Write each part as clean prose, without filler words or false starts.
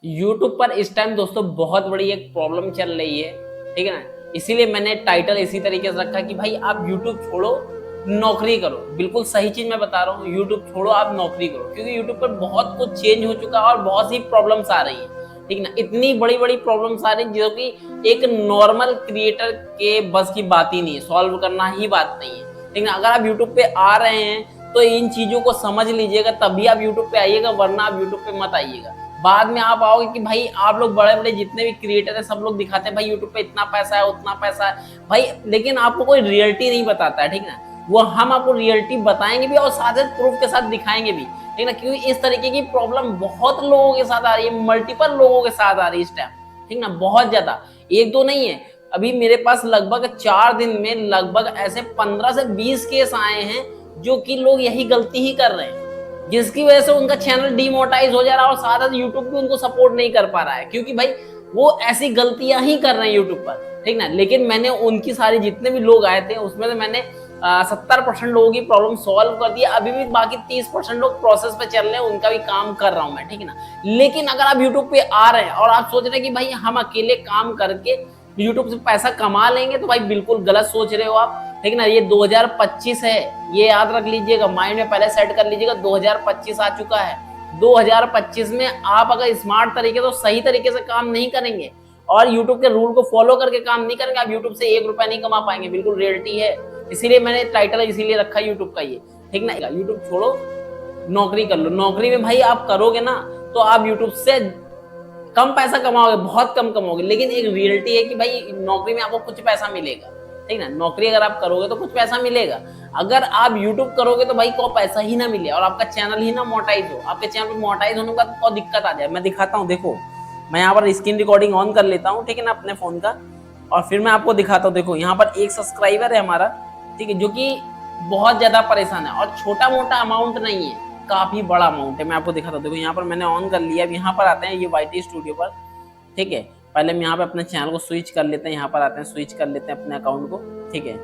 YouTube पर इस time दोस्तों बहुत बड़ी एक प्रॉब्लम चल रही है, ठीक है ना? इसीलिए मैंने टाइटल इसी तरीके से रखा कि भाई आप YouTube छोड़ो, नौकरी करो। बिल्कुल सही चीज़ मैं बता रहा हूँ, YouTube छोड़ो आप नौकरी करो, क्योंकि YouTube पर बहुत कुछ चेंज हो चुका है और बहुत सी प्रॉब्लम्स आ रही हैं, ठीक है ना? इतनी बड़ी-बड़ी प्रॉब्लम्स आ रही हैं जो कि एक नॉर्मल क्रिएटर के बस की बात ही नहीं है, सॉल्व करना ही बात नहीं है, ठीक है ना? अगर आप YouTube पे आ रहे हैं, तो इन चीज़ों को समझ लीजिएगा तभी आप YouTube पे आइएगा, वरना आप YouTube पे मत आइएगा। बाद में आप आओगे कि भाई आप लोग बड़े-बड़े जितने भी क्रिएटर हैं सब लोग दिखाते हैं भाई यूट्यूब पे इतना पैसा है, उतना पैसा है। भाई लेकिन आपको कोई रियलिटी नहीं बताता है, ठीक ना? वो हम आपको रियलिटी बताएँगे भी और साथ-साथ प्रूफ के साथ दिखाएँगे भी, ठीक ना? क्योंकि इस तरीके की प्रॉब्लम बहुत लोगों के साथ आ रही है, मल्टीपल लोगों के साथ आ रही है इस टाइम, ठीक ना? बहुत ज़्यादा, 1-2 नहीं है। अभी मेरे पास लगभग 4 दिन में लगभग ऐसे 15 से 20 केस आए हैं, जो कि लोग यही गलती ही कर रहे हैं। जिसकी वजह से उनका चैनल डिमोनेटाइज हो जा रहा है और साथ-साथ यूट्यूब भी उनको सपोर्ट नहीं कर पा रहा है, क्योंकि भाई वो ऐसी गलतियां ही कर रहे हैं यूट्यूब पर, ठीक ना? लेकिन मैंने उनकी सारी जितने भी लोग आए थे उसमें से मैंने 70% लोगों की प्रॉब्लम सॉल्व कर दी। अभी भी बाकी 30% लोग प्रोसेस पे चल रहे हैं, उनका भी काम कर रहा हूं मैं, ठीक है ना? लेकिन अगर आप यूट्यूब पे आ रहे हैं और आप सोच रहे हैं कि भाई हम अकेले काम करके यूट्यूब से पैसा कमा लेंगे, तो भाई बिल्कुल गलत सोच रहे हो आप, ठीक ना? ये 2025 है, ये याद रख लीजिएगा, माइंड में पहले सेट कर लीजिएगा। 2025 आ चुका है। 2025 में आप अगर स्मार्ट तरीके तो सही तरीके से काम नहीं करेंगे और यूट्यूब के रूल को फॉलो करके काम नहीं करेंगे, आप यूट्यूब से 1 रुपया नहीं कमा पाएंगे। बिल्कुल रियलिटी है। इसीलिए मैंने टाइटल इसीलिए रखा यूट्यूब का ये, ठीक ना? यूट्यूब छोड़ो, नौकरी कर लो। नौकरी में भाई आप करोगे ना, तो आप यूट्यूब से कम पैसा कमाओगे, बहुत कम कमाओगे, लेकिन एक रियलिटी है कि भाई नौकरी में आपको कुछ पैसा मिलेगा, ठीक ना? नौकरी अगर आप करोगे तो कुछ पैसा मिलेगा। अगर आप यूट्यूब करोगे तो भाई को पैसा ही ना मिले और आपका चैनल ही ना मोनेटाइज हो, आपके चैनल पे मोनेटाइज होने का बहुत दिक्कत आ जाए। मैं दिखाता हूँ, देखो मैं यहाँ पर स्क्रीन रिकॉर्डिंग ऑन कर लेता हूँ, ठीक है ना, अपने फोन का, और फिर मैं आपको दिखाता हूँ। देखो यहाँ पर एक सब्सक्राइबर है हमारा, ठीक है, जो कि बहुत ज्यादा परेशान है और छोटा मोटा अमाउंट नहीं है, काफी बड़ा अमाउंट है। मैं आपको दिखाता हूँ। देखो यहाँ पर मैंने ऑन कर लिया। अब यहाँ पर आते हैं ये वाईटी स्टूडियो पर, ठीक है। पहले हम यहाँ पे अपने चैनल को स्विच कर लेते हैं। यहाँ पर आते हैं, स्विच कर लेते हैं अपने अकाउंट को, ठीक है।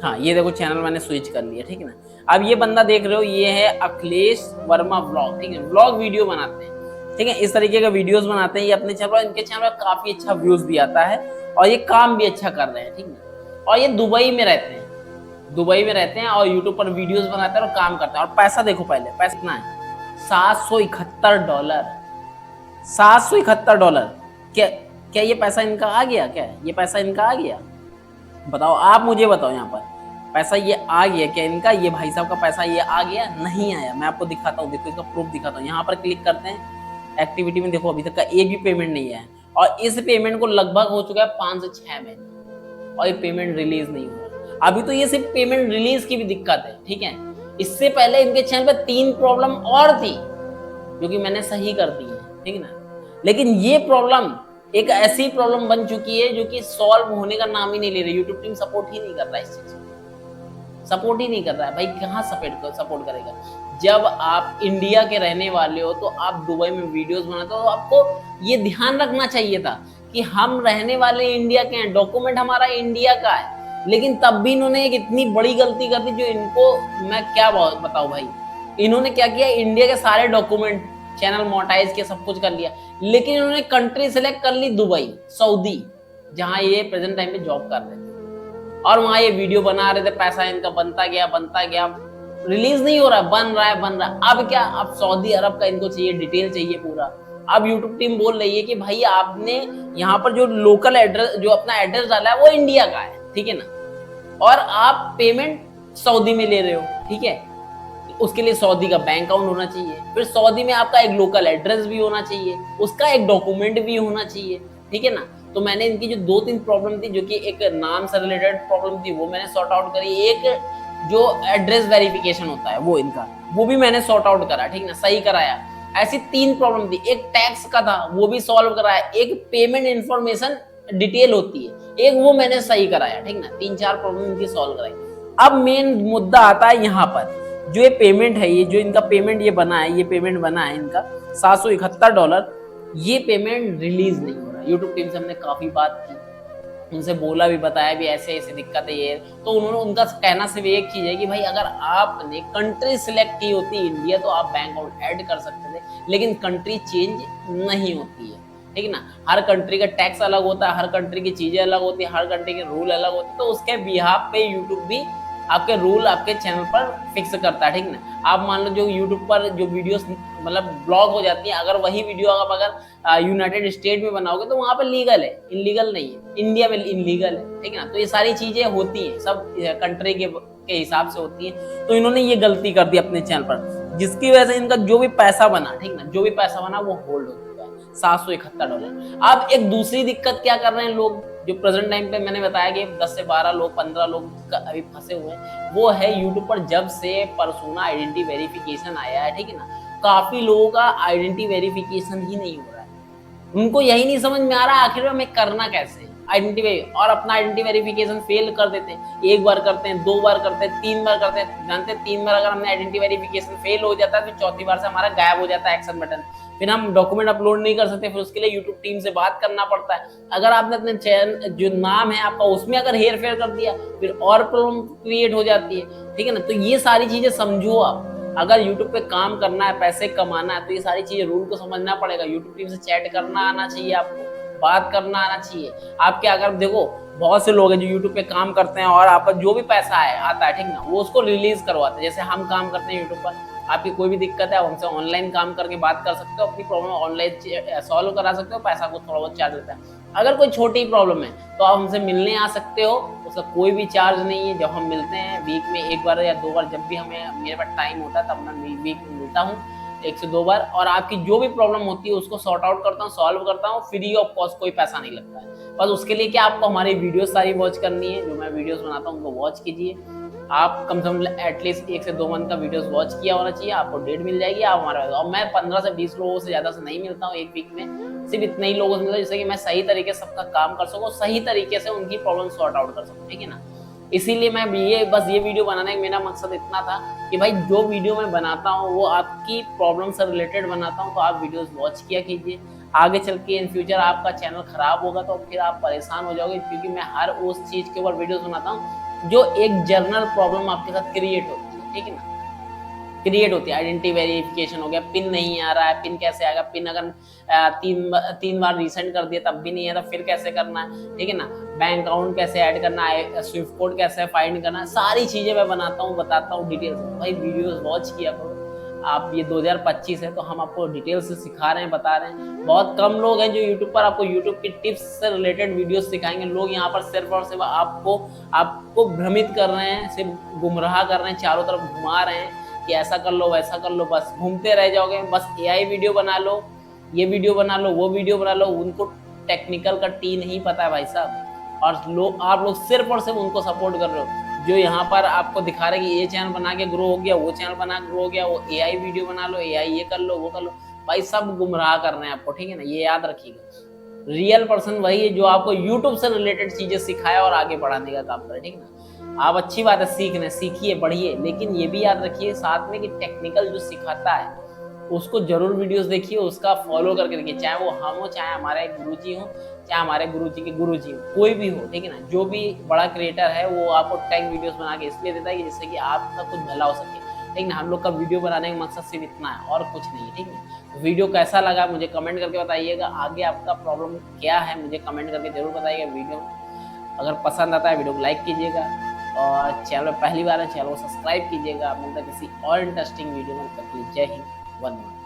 हाँ, ये देखो चैनल मैंने स्विच कर लिया, ठीक है ना। अब ये बंदा देख रहे हो, ये है अखिलेश वर्मा व्लॉग, ठीक है। व्लॉग वीडियो बनाते हैं, ठीक है, इस तरीके का वीडियोस बनाते हैं ये अपने चैनल पर। इनके चैनल पर काफी अच्छा व्यूज भी आता है और ये काम भी अच्छा कर रहे हैं, ठीक है। और ये दुबई में रहते हैं, दुबई में रहते हैं और यूट्यूब पर वीडियोस बनाते हैं और काम करते हैं। और पैसा देखो, पहले पैसा कितना है, $771। $771। क्या क्या ये पैसा इनका आ गया? क्या ये पैसा इनका आ गया? बताओ, आप मुझे बताओ। यहाँ पर पैसा ये आ गया क्या इनका? ये भाई साहब का पैसा ये आ गया? नहीं आया। मैं आपको दिखाता हूँ, देखो इसका प्रूफ दिखाता हूँ। यहाँ पर क्लिक करते हैं, एक्टिविटी में देखो अभी तक का एक भी पेमेंट नहीं है और इस पेमेंट को लगभग हो चुका है 5 से 6 महीने और ये पेमेंट रिलीज नहीं हो रहा। अभी तो ये सिर्फ पेमेंट रिलीज की भी दिक्कत है, ठीक है। इससे पहले इनके चैनल पर 3 प्रॉब्लम और थी जो कि मैंने सही कर दी है, ठीक है ना। लेकिन ये प्रॉब्लम एक ऐसी प्रॉब्लम बन चुकी है जो कि सॉल्व होने का नाम ही नहीं ले रही। यूट्यूब टीम सपोर्ट ही नहीं कर रहा है, इस चीज को सपोर्ट ही नहीं कर रहा है। भाई कहाँ सपोर्ट करेगा? जब आप इंडिया के रहने वाले हो तो आप दुबई में वीडियोस बनाते हो, तो आपको ये ध्यान रखना चाहिए था कि हम रहने वाले इंडिया के हैं, डॉक्यूमेंट हमारा इंडिया का है। लेकिन तब भी इन्होंने एक इतनी बड़ी गलती कर दी जो इनको मैं क्या बताऊं भाई। इन्होंने क्या किया, इंडिया के सारे डॉक्यूमेंट, चैनल मोनेटाइज किया, सब कुछ कर लिया, लेकिन इन्होंने कंट्री सेलेक्ट कर ली दुबई, सऊदी, जहां ये प्रेजेंट टाइम पे जॉब कर रहे थे और वहां ये वीडियो बना रहे थे। पैसा इनका बनता गया, रिलीज नहीं हो रहा, बन रहा है। अब क्या, अब सऊदी अरब का इनको चाहिए, डिटेल चाहिए पूरा। अब यूट्यूब टीम बोल रही है कि भाई आपने यहाँ पर जो लोकल एड्रेस, जो अपना एड्रेस डाला है वो इंडिया का है, ठीक है ना, और आप पेमेंट सऊदी में ले रहे हो, ठीक है। उसके लिए सऊदी का बैंक अकाउंट होना चाहिए, फिर सऊदी में आपका एक लोकल एड्रेस भी होना चाहिए, उसका एक डॉक्यूमेंट भी होना चाहिए, ठीक है ना। तो मैंने इनकी जो 2-3 प्रॉब्लम थी, जो कि एक नाम से रिलेटेड प्रॉब्लम थी, वो मैंने सॉर्ट आउट करी। एक जो एड्रेस वेरिफिकेशन होता है वो इनका, वो भी मैंने सॉर्ट आउट करा, ठीक ना, सही कराया। ऐसी 3 प्रॉब्लम थी। एक टैक्स का था, वो भी सॉल्व कराया। एक पेमेंट इन्फॉर्मेशन डिटेल होती है, एक वो मैंने सही कराया, ठीक ना। 3-4 प्रॉब्लम इनकी सॉल्व कराई। अब मेन मुद्दा आता है यहाँ पर, जो ये पेमेंट है, ये जो इनका पेमेंट ये बना है, ये पेमेंट बना है इनका $771, ये पेमेंट रिलीज नहीं हो रहा। यूट्यूब टीम से हमने काफी बात की, उनसे बोला भी, बताया भी, ऐसे ऐसे दिक्कत है ये। तो उन्होंने, उनका कहना सिर्फ एक चीज है कि भाई अगर आपने कंट्री सिलेक्ट की होती इंडिया तो आप बैंक अकाउंट ऐड कर सकते थे, लेकिन कंट्री चेंज नहीं होती है। ठीक है ना। हर कंट्री का टैक्स अलग होता है, हर कंट्री की चीजें अलग होती है, हर कंट्री के रूल अलग होते हैं, तो उसके बिहाफ पे यूट्यूब भी आपके रूल आपके चैनल पर फिक्स करता है, ठीक है ना। आप मान लो जो यूट्यूब पर जो वीडियोस मतलब ब्लॉक हो जाती है, अगर वही वीडियो आप अगर यूनाइटेड स्टेट में बनाओगे तो वहां पर लीगल है, इनलीगल नहीं है, इंडिया में इनलीगल है, ठीक है ना। तो ये सारी चीजें होती हैं, सब कंट्री के हिसाब से होती है। तो इन्होंने ये गलती कर दी अपने चैनल पर, जिसकी वजह से इनका जो भी पैसा बना, ठीक ना, जो भी पैसा बना वो होल्ड हो चुका है $771। अब एक दूसरी दिक्कत क्या कर रहे हैं लोग, जो प्रेजेंट टाइम पे मैंने बताया कि 10 से 12 लोग 15 लोग अभी फंसे हुए हैं, वो है यूट्यूब पर जब से पर्सोना आइडेंटिटी वेरिफिकेशन आया है, ठीक है ना, काफी लोगों का आइडेंटिटी वेरिफिकेशन ही नहीं हो रहा है। उनको यही नहीं समझ में आ रहा आखिर में हमें करना कैसे आइडेंटिटी, और अपना आइडेंटिटी वेरिफिकेशन फेल कर देते हैं। एक बार करते हैं, 2 बार करते हैं, 3 बार करते हैं। जानते हैं 3 बार अगर हमने आइडेंटिटी वेरिफिकेशन फेल हो जाता है तो चौथी बार से हमारा गायब हो जाता है एक्शन बटन, फिर हम डॉक्यूमेंट अपलोड नहीं कर सकते, फिर उसके लिए यूट्यूब टीम से बात करना पड़ता है। अगर आपने अपने चैनल जो नाम है आपका उसमें अगर हेर फेर कर दिया फिर और प्रॉब्लम क्रिएट हो जाती है, ठीक है ना। तो ये सारी चीजें समझो आप, अगर यूट्यूब पे काम करना है, पैसे कमाना है, तो ये सारी चीजें रूल को समझना पड़ेगा। यूट्यूब टीम से चैट करना आना चाहिए, आपको बात करना आना चाहिए। आपके अगर देखो बहुत से लोग हैं जो यूट्यूब पे काम करते हैं और आपका जो भी पैसा है आता है, ठीक ना, वो उसको रिलीज करवाते हैं। जैसे हम काम करते हैं यूट्यूब पर, आपकी कोई भी दिक्कत है आप हमसे ऑनलाइन काम करके बात कर सकते हो, अपनी प्रॉब्लम ऑनलाइन सॉल्व करा सकते हो, पैसा को थोड़ा बहुत चार्ज देता है। अगर कोई छोटी प्रॉब्लम है तो आप हमसे मिलने आ सकते हो, उसका कोई भी चार्ज नहीं है। जब हम मिलते हैं वीक में 1 बार या 2 बार, जब भी हमें मेरे पास टाइम होता है तब मैं वीक में मिलता हूँ 1 से 2 बार, और आपकी जो भी प्रॉब्लम होती है उसको सॉर्ट आउट करता हूँ, सॉल्व करता हूँ, फ्री ऑफ कॉस्ट, कोई पैसा नहीं लगता है। बस उसके लिए क्या आपको हमारी वीडियोस सारी वॉच करनी है, जो मैं वीडियोस बनाता हूँ उनको वॉच कीजिए। आप कम से कम एटलीस्ट 1 से 2 मंथ का वीडियोस वॉच किया होना चाहिए, आपको डेट मिल जाएगी। आप हमारा, और मैं 15 से 20 लोगों से ज्यादा से नहीं मिलता हूँ एक वीक में, सिर्फ इतने ही लोगों से मिलता हूँ जिससे कि मैं सही तरीके से सबका काम कर सकूँ, सही तरीके से उनकी प्रॉब्लम सॉर्ट आउट कर सकूँ, ठीक है ना। इसीलिए मैं ये वीडियो बनाने का मेरा मकसद इतना था कि भाई जो वीडियो मैं बनाता हूँ वो आपकी प्रॉब्लम से रिलेटेड बनाता हूँ, तो आप वीडियोस वॉच किया कीजिए। आगे चल के इन फ्यूचर आपका चैनल खराब होगा तो फिर आप परेशान हो जाओगे, क्योंकि मैं हर उस चीज के ऊपर वीडियोस बनाता हूँ जो एक जनरल प्रॉब्लम आपके साथ क्रिएट होती है, ठीक है ना, क्रिएट होती है। आइडेंटिटी वेरिफिकेशन हो गया, पिन नहीं आ रहा है, पिन कैसे आएगा, पिन अगर 3 बार रीसेंट कर दिया तब भी नहीं है तो फिर कैसे करना है, ठीक है ना। बैंक अकाउंट कैसे ऐड करना है, स्विफ्ट कोड कैसे फाइंड करना है, सारी चीजें मैं बनाता हूँ, बताता हूँ डिटेल से। भाई वीडियोस वॉच किया करो आप, ये 2025 है तो हम आपको डिटेल से सिखा रहे हैं, बता रहे हैं। बहुत कम लोग हैं जो यूट्यूब पर आपको यूट्यूब की टिप्स से रिलेटेड वीडियोस सिखाएंगे। लोग यहाँ पर सिर्फ और सिर्फ आपको भ्रमित कर रहे हैं, सिर्फ गुमराह कर रहे हैं, चारों तरफ घुमा रहे हैं कि ऐसा कर लो वैसा कर लो, बस घूमते रह जाओगे। बस एआई वीडियो बना लो, ये वीडियो बना लो, वो वीडियो बना लो, उनको टेक्निकल का टी नहीं पता है भाई साहब, और आप लोग सिर्फ और सिर्फ उनको सपोर्ट कर रहे हो। जो यहाँ पर आपको दिखा रहे कि ये चैनल बना के ग्रो हो गया, वो चैनल बना के ग्रो हो गया, वो एआई वीडियो बना लो, एआई ये कर लो, वो कर लो, भाई सब गुमराह कर रहे हैं आपको, ठीक है ना। ये याद रखिएगा, रियल पर्सन वही है जो आपको यूट्यूब से रिलेटेड चीजें सिखाए और आगे बढ़ाने का काम करे, ठीक है ना। आप अच्छी बात है सीखने, सीखिए, बढ़िए, लेकिन ये भी याद रखिए साथ में कि टेक्निकल जो सिखाता है उसको जरूर वीडियोस देखिए, उसका फॉलो करके देखिए, चाहे वो हम हो, चाहे हमारे गुरुजी हो, चाहे हमारे गुरुजी के गुरुजी हो, कोई भी हो, ठीक है ना। जो भी बड़ा क्रिएटर है वो आपको टैग वीडियोस बना के इसलिए देता है कि जिससे कि आपका कुछ भला हो सके, ठीक ना। हम लोग का वीडियो बनाने का मकसद सिर्फ इतना है और कुछ नहीं है, ठीक है। वीडियो कैसा लगा मुझे कमेंट करके बताइएगा, आगे आपका प्रॉब्लम क्या है मुझे कमेंट करके जरूर बताइएगा। वीडियो अगर पसंद आता है वीडियो को लाइक कीजिएगा, और चैनल पहली बार है चैनल को सब्सक्राइब कीजिएगा। मिलता है किसी और इंटरेस्टिंग वीडियो में, तब तक के लिए जय हिंद, वंदे मातरम।